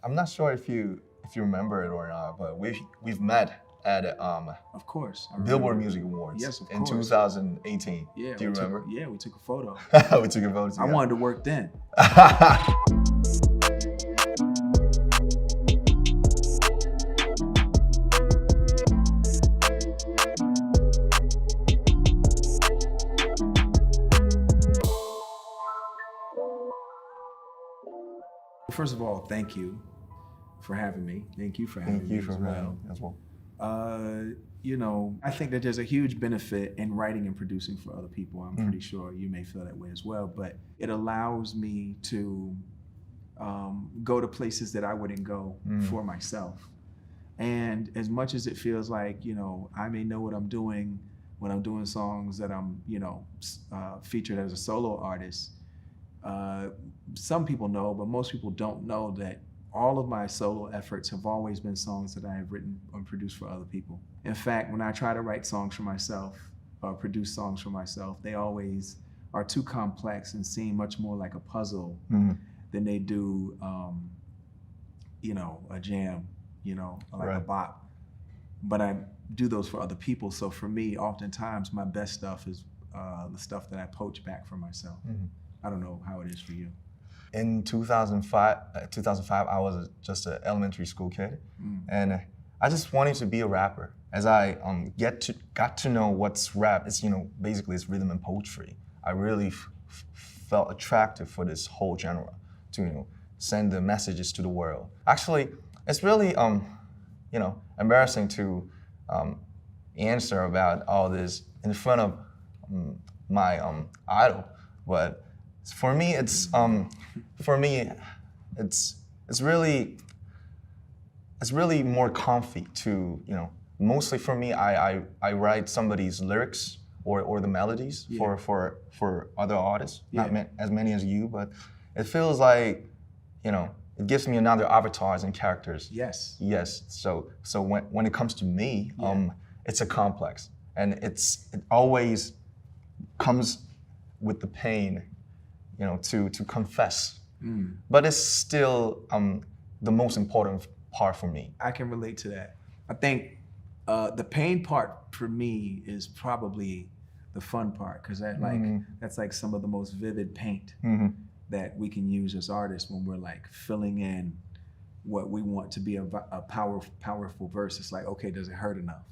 I'm not sure if you remember it or not, but we've met at Of course. Billboard Music Awards Yes, of in course. 2018. Yeah. Do you remember? We took a photo. We took a photo together. I wanted to work then. First of all, thank you for having me. Thank you for having Thank me you for as well. having me as well. I think that there's a huge benefit in writing and producing for other people. I'm pretty sure you may feel that way as well, but it allows me to go to places that I wouldn't go for myself. And as much as it feels like, I may know what I'm doing when I'm doing songs that I'm, featured as a solo artist, some people know, but most people don't know that all of my solo efforts have always been songs that I have written or produced for other people. In fact, when I try to write songs for myself or produce songs for myself, they always are too complex and seem much more like a puzzle than they do, a jam, like a bop. But I do those for other people. So for me, oftentimes my best stuff is the stuff that I poach back for myself. I don't know how it is for you. In 2005, I was just an elementary school kid, and I just wanted to be a rapper. As I got to know what's rap, it's basically it's rhythm and poetry. I really felt attracted for this whole genre to send the messages to the world. Actually, it's really embarrassing to answer about all this in front of my idol, but. For me, it's really more comfy to Mostly for me, I write somebody's lyrics or the melodies for other artists. Not as many as you, but it feels like it gives me another avatars and characters. Yes. Yes. So when it comes to me, it's a complex, and it always comes with the pain. To confess. But it's still the most important part for me. I can relate to that. I think the pain part for me is probably the fun part, because that's like some of the most vivid paint that we can use as artists when we're like filling in what we want to be a powerful verse. It's like, okay, does it hurt enough?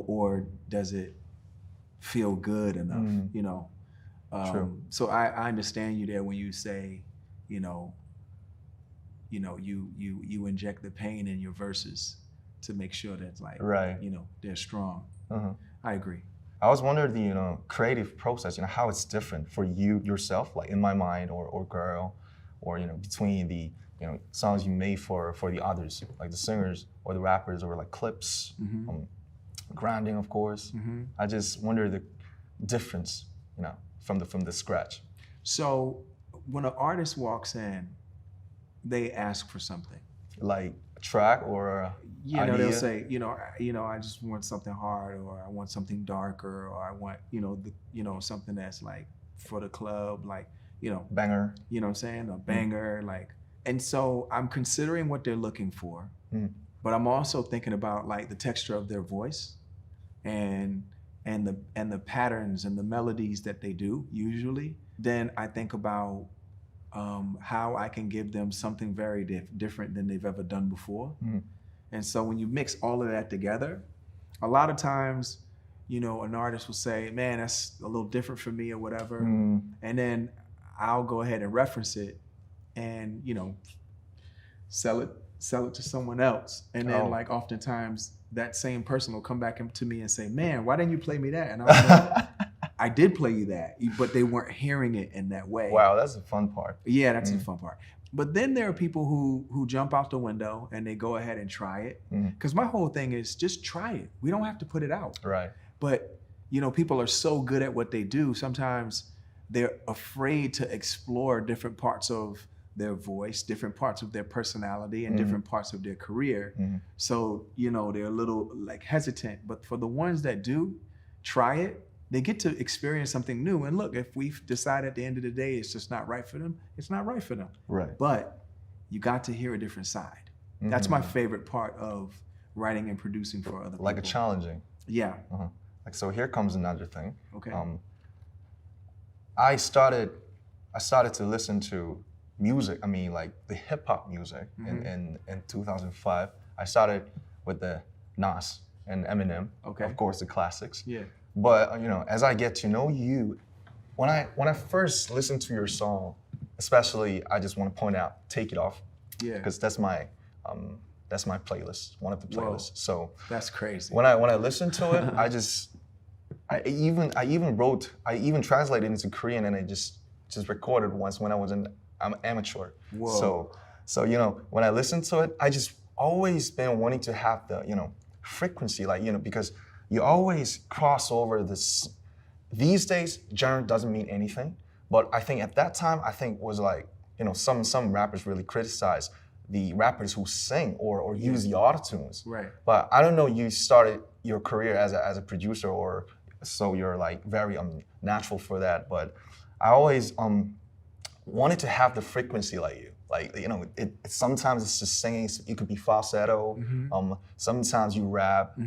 Or does it feel good enough? True. So I understand you there when you say, you inject the pain in your verses to make sure that's like, they're strong. I agree. I was wondering the creative process, how it's different for you yourself, like In My Mind or Girl, or between the songs you made for the others, like the singers or the rappers, or like clips, Grounding, of course. I just wonder the difference, from the scratch. So when an artist walks in, they ask for something. Like a track or idea? They'll say, I just want something hard, or I want something darker, or I want, something that's like for the club, like, banger. You know what I'm saying? A banger, like. And so I'm considering what they're looking for, but I'm also thinking about like the texture of their voice and the patterns and the melodies that they do usually. Then I think about how I can give them something very different than they've ever done before. And so when you mix all of that together, a lot of times, an artist will say, man, that's a little different for me or whatever. And then I'll go ahead and reference it and, sell it to someone else. And then like oftentimes that same person will come back to me and say, man, why didn't you play me that? And I was like, I did play you that, but they weren't hearing it in that way. Wow, that's the fun part. Yeah, that's the fun part. But then there are people who jump out the window and they go ahead and try it. Because my whole thing is just try it. We don't have to put it out. Right. But, people are so good at what they do. Sometimes they're afraid to explore different parts of their voice, different parts of their personality, and different parts of their career. So, they're a little like hesitant. But for the ones that do try it, they get to experience something new. And look, if we decide at the end of the day it's just not right for them, it's not right for them. Right. But, you got to hear a different side. That's my favorite part of writing and producing for other people. Like a challenging. Yeah. Like, so here comes another thing. Okay. I started to listen to music. I mean, like the hip hop music in 2005. I started with the Nas and Eminem. Okay. Of course, the classics. Yeah. But as I get to know you, when I first listened to your song, especially, I just want to point out "Take It Off," because that's my playlist, one of the playlists. Whoa. So that's crazy. When I listened to it, I even translated it into Korean, and I just recorded once when I was I'm amateur. Whoa. So when I listened to it, I just always been wanting to have the frequency, like because you always cross over this. These days, genre doesn't mean anything, but I think at that time, was like some rappers really criticize the rappers who sing or use the autotunes. Right. But I don't know, you started your career as a producer, or so you're like very natural for that. But I always wanted to have the frequency like you. Like it sometimes it's just singing. It could be falsetto. Sometimes you rap.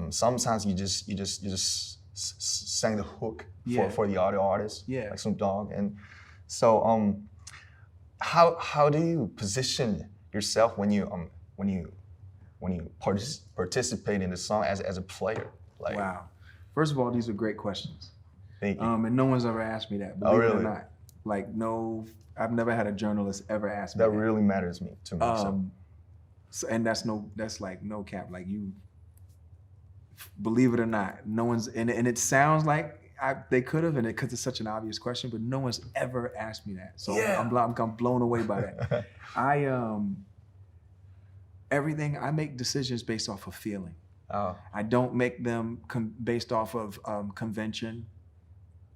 Sometimes you just sang the hook for the other artists, like Snoop Dogg. And so how do you position yourself when you participate in the song as a player? Like, wow. First of all, these are great questions. Thank you. And no one's ever asked me that, believe it or not. Like, no, I've never had a journalist ever ask me that. That really matters to me. So, and that's like no cap. Like, you, believe it or not, no one's, and it sounds like they could have, and because it's such an obvious question, but no one's ever asked me that. So I'm blown away by that. Everything, I make decisions based off of feeling. Oh. I don't make them based off of convention.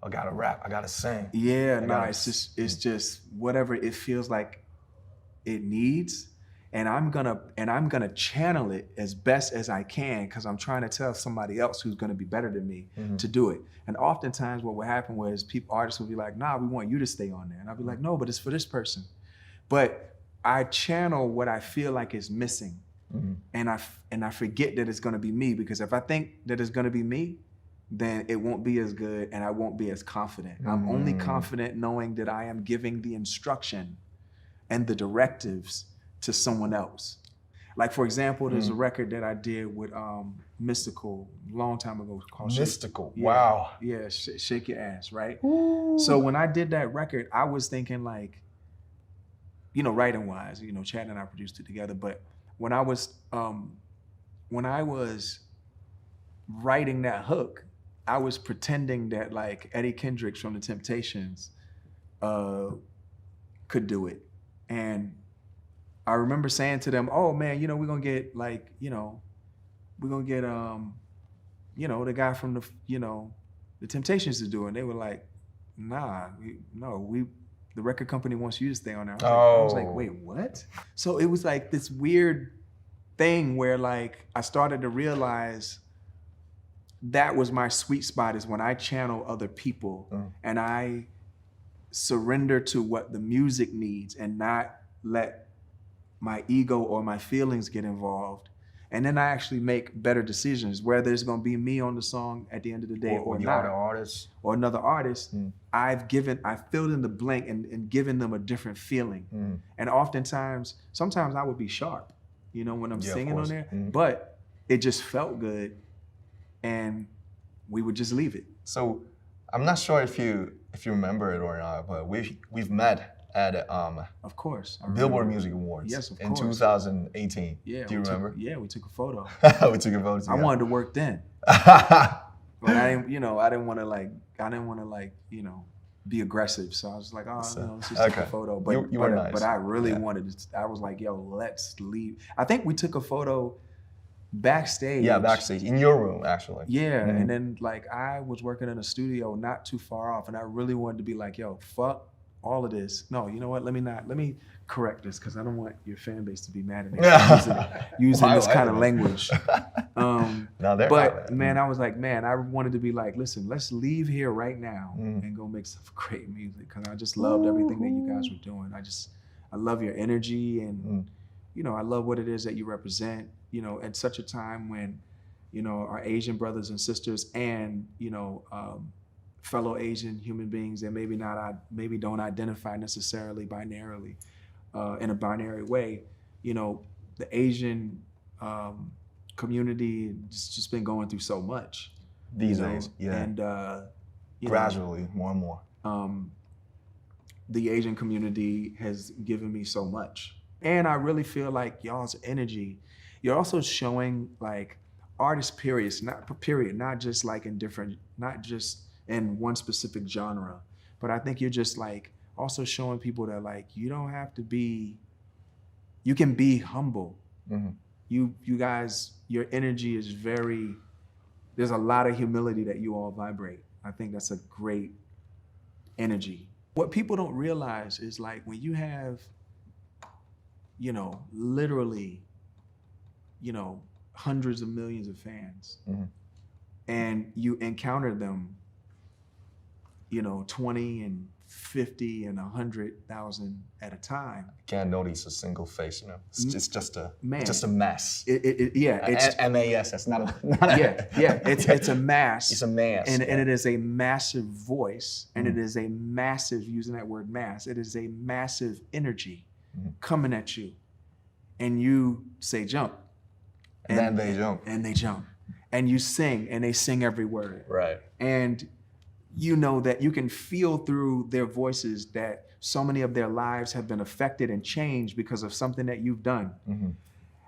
I gotta rap, I gotta sing. Yeah, it's just whatever it feels like it needs. And I'm gonna channel it as best as I can, because I'm trying to tell somebody else who's gonna be better than me to do it. And oftentimes what will happen was artists will be like, nah, we want you to stay on there. And I'll be like, no, but it's for this person. But I channel what I feel like is missing. And I forget that it's gonna be me, because if I think that it's gonna be me, then it won't be as good and I won't be as confident. I'm only confident knowing that I am giving the instruction and the directives to someone else. Like, for example, there's a record that I did with Mystical a long time ago called Mystical. Wow. Yeah, Shake Your Ass, right? Ooh. So when I did that record, I was thinking like, writing wise, Chad and I produced it together, but when I was writing that hook, I was pretending that like Eddie Kendricks from the Temptations could do it. And I remember saying to them, oh man, we're gonna get like, we're gonna get the guy from the Temptations to do it. And they were like, nah, the record company wants you to stay on there. I was like, wait, what? So it was like this weird thing where like I started to realize that was my sweet spot, is when I channel other people and I surrender to what the music needs and not let my ego or my feelings get involved. And then I actually make better decisions, whether it's gonna be me on the song at the end of the day or not, or another artist. I filled in the blank and given them a different feeling. And sometimes I would be sharp, when I'm singing on there, but it just felt good. And we would just leave it. So I'm not sure if you remember it or not, but we've met at of course Billboard Music Awards. Yes, of in course. 2018. Yeah. Do you remember? We took a photo. We took a photo together. I wanted to work then. But I didn't want to be aggressive. So I was like, let's just take a photo. But you were nice. But I really wanted to, I was like, yo, let's leave. I think we took a photo backstage. Yeah, backstage in your room, actually. Yeah, and then like I was working in a studio not too far off, and I really wanted to be like, yo, fuck all of this. No, you know what? Let me correct this, because I don't want your fan base to be mad at me using this kind of language. But man, I was like, I wanted to be like, listen, let's leave here right now and go make some great music, because I just loved everything that you guys were doing. I love your energy, and you know, I love what it is that you represent. You know, at such a time when, you know, our Asian brothers and sisters, and you know, fellow Asian human beings that maybe don't identify necessarily binarily, in a binary way. You know, the Asian community just been going through so much these days, yeah, and gradually more and more. The Asian community has given me so much, and I really feel like y'all's energy, you're also showing like artist period, not just like not just in one specific genre, but I think you're just like also showing people that like you don't have to be, you can be humble. You guys, your energy is there's a lot of humility that you all vibrate. I think that's a great energy. What people don't realize is like when you have, you know, literally, you know, hundreds of millions of fans, and you encounter them, you know, 20 and 50 and 100,000 at a time. Can't notice a single face, you know. It's just a mass. It's MAS. That's not a It's a mass. It's a mass, and it is a massive voice, and it is a massive, using that word mass. It is a massive energy coming at you, and you say jump, and then they jump, and you sing, and they sing every word, right, and you know that you can feel through their voices that so many of their lives have been affected and changed because of something that you've done.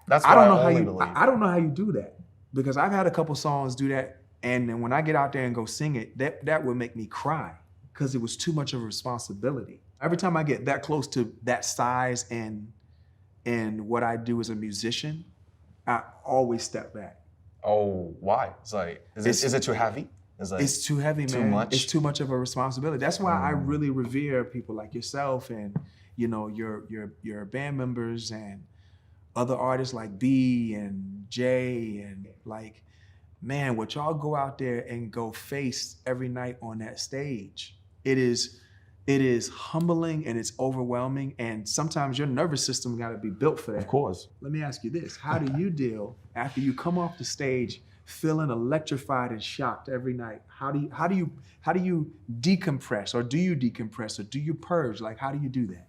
That's what I believe. I don't know how you do that, because I've had a couple songs do that, and then when I get out there and go sing it, that would make me cry because it was too much of a responsibility. Every time I get that close to that size and what I do as a musician, I always step back. Oh, why? It's like, is it too heavy? It's too heavy, man. Too much? It's too much of a responsibility. That's why I really revere people like yourself, and you know, your band members and other artists like B and J, and like, man, what y'all go out there and go face every night on that stage. It is humbling, and it's overwhelming, and sometimes your nervous system got to be built for that. Of course. Let me ask you this: how do you deal after you come off the stage feeling electrified and shocked every night? How do you decompress, or do you decompress, or do you purge? Like, how do you do that?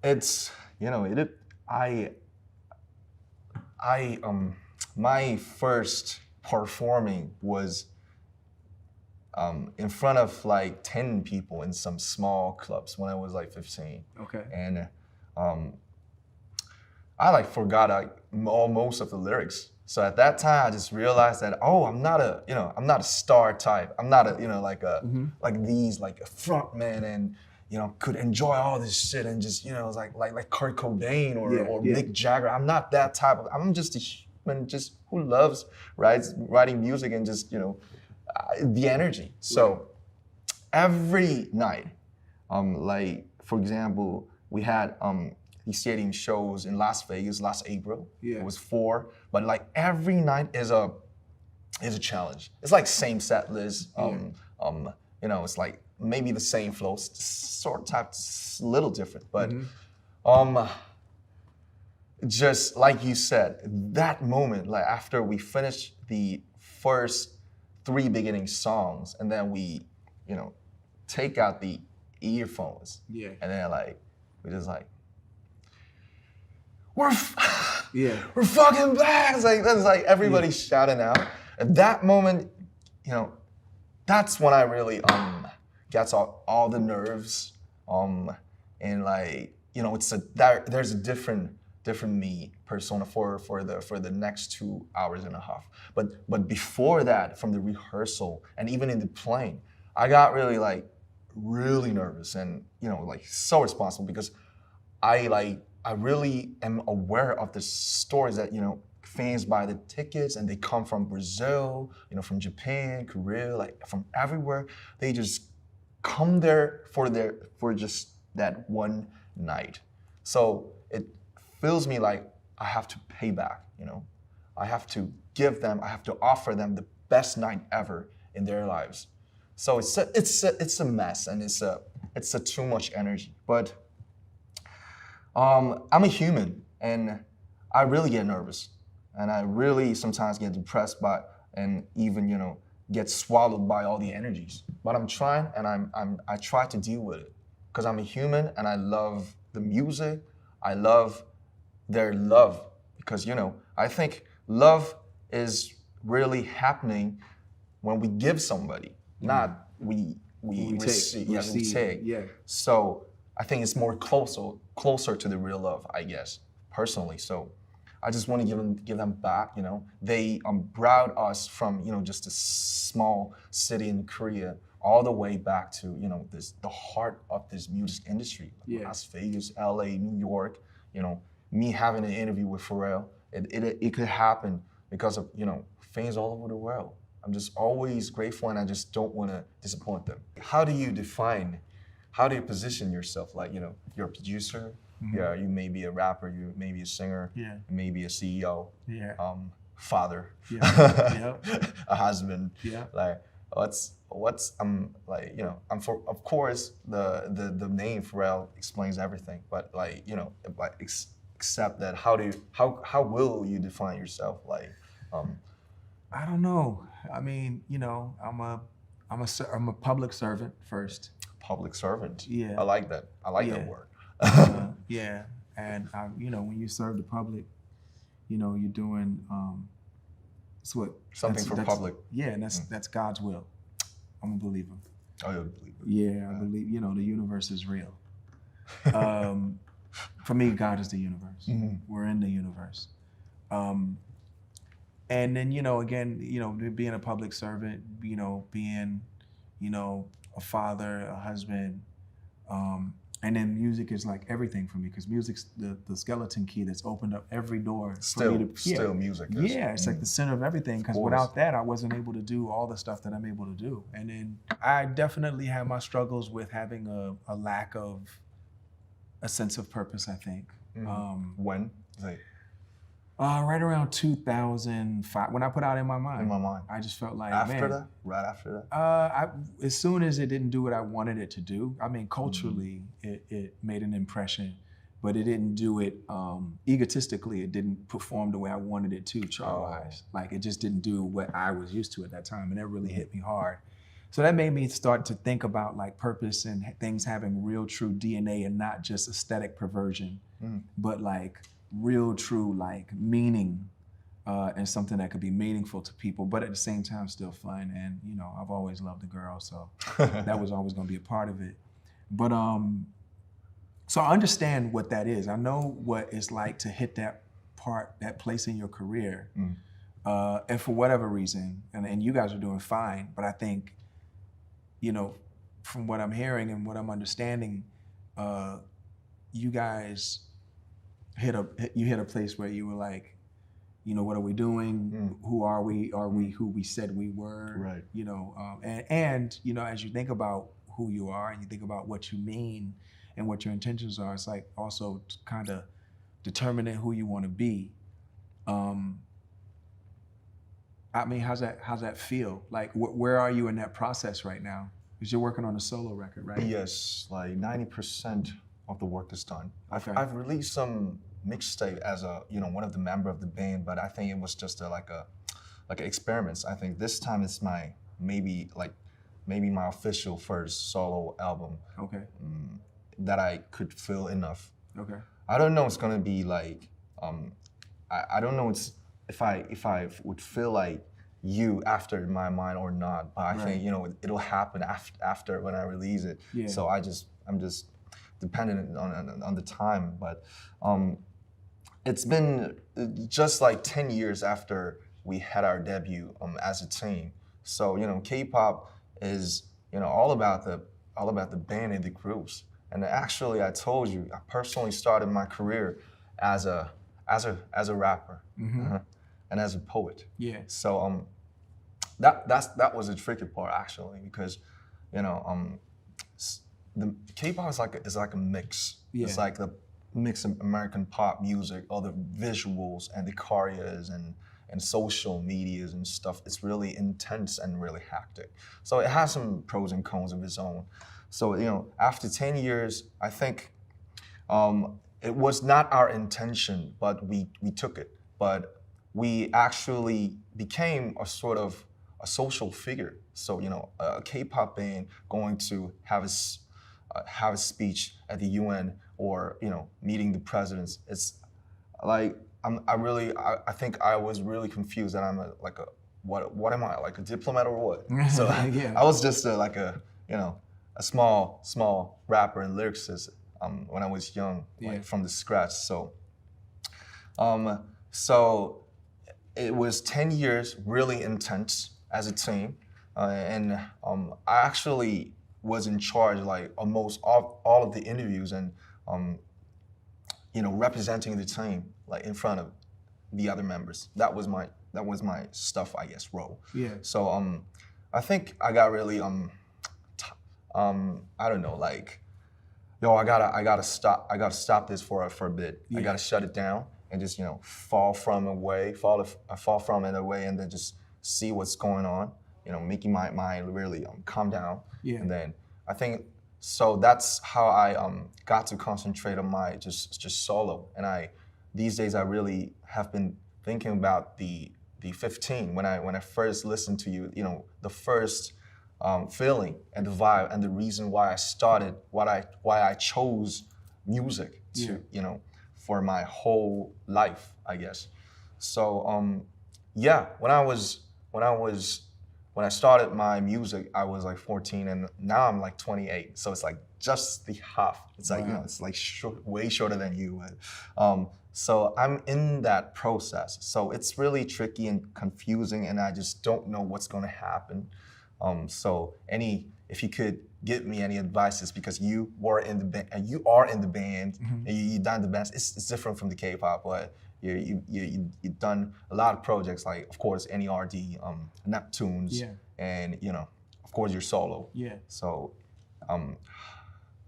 It's, you know, my first performing was in front of like 10 people in some small clubs when I was like 15. Okay. And I like forgot most of the lyrics. So at that time, I just realized that, oh, I'm not a star type. I'm not a, you know, like a like a front man, and you know, could enjoy all this shit and just, you know, like Kurt Cobain or Mick Jagger. I'm not that type of. I'm just a human, just who loves writing music and just, you know, the energy. So every night, like for example, we had these stadium shows in Las Vegas last April. Yeah. It was 4, but like every night is a challenge. It's like same set list. You know, it's like maybe the same flow, sort of type, little different, but just like you said, that moment, like after we finished the first 3 beginning songs, and then we, you know, take out the earphones, and then like we just like, we're fucking back. It's like, that's like everybody shouting out. At that moment, you know, that's when I really gets all the nerves, and like, you know, there's a different me persona for the next 2 hours and a half. But before that, from the rehearsal and even in the plane, I got really nervous and, you know, like so responsible, because I really am aware of the stories that, you know, fans buy the tickets and they come from Brazil, you know, from Japan, Korea, like from everywhere. They just come there for just that one night. So it feels me like I have to pay back, you know. I have to offer them the best night ever in their lives. So it's a mess, and it's a too much energy. But I'm a human, and I really get nervous, and I really sometimes get depressed by, and even get swallowed by all the energies. But I'm trying, and I try to deal with it, because I'm a human, and I love the music. I love their love, because I think love is really happening when we give somebody, not we receive. Yeah, we take. Yeah. So I think it's more closer to the real love, I guess, personally. So I just want to give them back. They brought us from just a small city in Korea all the way back to the heart of this music industry, like Las Vegas, LA, New York. Me having an interview with Pharrell, it could happen because of fans all over the world. I'm just always grateful, and I just don't want to disappoint them. How do you position yourself? Like, you're a producer, yeah, you may be a rapper, you may be a singer, Yeah. you may be a CEO, Yeah. father, Yeah. a husband. Yeah. Like, what's like, of course the name Pharrell explains everything, but like, except that, how will you define yourself? Like, I don't know. I mean, I'm a public servant first. public servant. Yeah. I like that. I like Yeah. that word. Yeah, and when you serve the public, you're doing it's what Something for public. Yeah, and that's God's will. I'm a believer. Oh, you believe it. Yeah, I believe the universe is real. For me, God is the universe. We're in the universe. And then again, being a public servant, being a father, a husband, and then music is like everything for me, because music's the skeleton key that's opened up every door. Still music. Yeah, it's like the center of everything, because without that, I wasn't able to do all the stuff that I'm able to do. And then I definitely have my struggles with having a lack of a sense of purpose, I think. When? Like, right around 2005, when I put out In My Mind. In My Mind. I just felt like, right after that? as soon as it didn't do what I wanted it to do, I mean, culturally, it made an impression, but it didn't do it egotistically. It didn't perform the way I wanted it to, chart-wise. Like, it just didn't do what I was used to at that time, and that really hit me hard. So that made me start to think about like purpose and things having real, true DNA, and not just aesthetic perversion, but like real, true, like meaning, and something that could be meaningful to people, but at the same time still fun. And I've always loved a girl, so that was always going to be a part of it. But so I understand what that is. I know what it's like to hit that place in your career, and for whatever reason, and you guys are doing fine. But I think, from what I'm hearing and what I'm understanding, you guys hit a place where you were like, what are we doing? Who are we? Are we who we said we were? Right. And as you think about who you are and you think about what you mean and what your intentions are, it's like also kind of determining who you want to be. I mean, how's that feel? Like, where are you in that process right now? Because you're working on a solo record, right? Yes, like 90% of the work is done. Okay. I've released some mixtape as one of the member of the band, but I think it was just like experiments. I think this time it's maybe my official first solo album. Okay. That I could feel enough. Okay. I don't know it's gonna be like, I don't know if I would feel like you after In My Mind or not, but I think it'll happen after when I release it. Yeah. So I'm just dependent on the time, but it's been just like 10 years after we had our debut as a team. So K-pop is all about the band and the groups. And actually, I told you, I personally started my career as a rapper, and as a poet. Yeah. So that was a tricky part actually, because the K-pop is like a mix. Yeah. It's like the mix of American pop music, all the visuals and the choreos and social medias and stuff. It's really intense and really hectic. So it has some pros and cons of its own. So after 10 years, I think it was not our intention, but we took it. But we actually became a sort of a social figure. So, you know, a K-pop band going to have a speech at the UN, or, you know, meeting the presidents. It's like, I think I was really confused that I'm what am I, like a diplomat or what? So Yeah. I was just like a, you know, a small rapper and lyricist when I was young, like Yeah. from the scratch. So it was 10 years really intense as a team, and I actually was in charge, like almost all of the interviews, and you know, representing the team like in front of the other members. That was my stuff, I guess, role. Yeah. So I think I got really I don't know, like, yo, I gotta stop this for a bit. Yeah. I gotta shut it down and just, you know, fall from it away, and then just see what's going on. You know, making my mind really calm down. Yeah. And then I think, so that's how I got to concentrate on my just solo. And these days I really have been thinking about the 15 when I first listened to you. You know, the first feeling and the vibe and the reason why I started, why I chose music to, Yeah. you know, for my whole life, I guess. So yeah, when I started my music, I was like 14, and now I'm like 28. So it's like just the half. It's like, you know, it's like way shorter than you. So I'm in that process. So it's really tricky and confusing, and I just don't know what's going to happen. So if you could give me any advices, because you were in the band, and you are in the band, and you done the band. It's different from the K-pop, but you've done a lot of projects, like of course NERD, Neptunes, Yeah. and, you know, of course your solo. Yeah. So,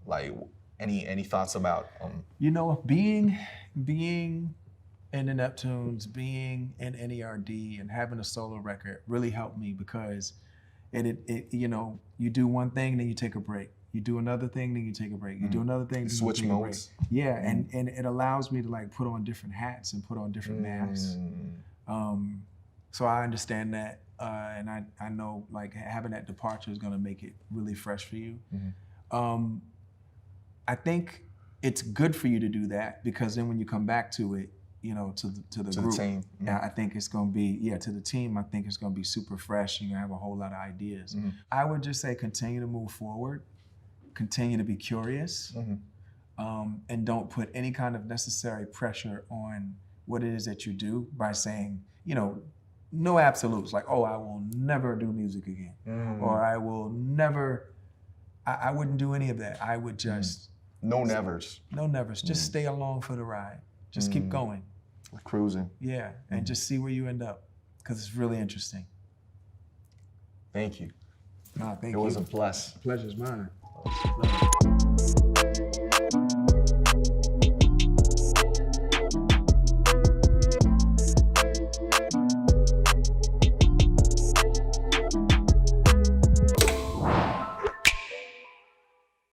like any thoughts about You know, being in the Neptunes, being in NERD, and having a solo record really helped me, because it you know, you do one thing, then you take a break. You do another thing, then you take a break. You do another thing, then Switch you take modes. a break. Yeah, and it allows me to like put on different hats and put on different masks. So I understand that, and I know like having that departure is gonna make it really fresh for you. I think it's good for you to do that, because then when you come back to it, you know, to the group, the team. yeah, I think it's gonna be, to the team, I think it's gonna be super fresh. You're gonna have a whole lot of ideas. I would just say continue to move forward, continue to be curious, and don't put any kind of necessary pressure on what it is that you do by saying, you know, no absolutes, like, oh, I will never do music again, or I will never, I wouldn't do any of that. I would just, no nevers. no nevers, just stay along for the ride. Just keep going. Cruising. Yeah, and just see where you end up, because it's really interesting. Thank you. Nah, thank It you. was a bless. Pleasure's mine.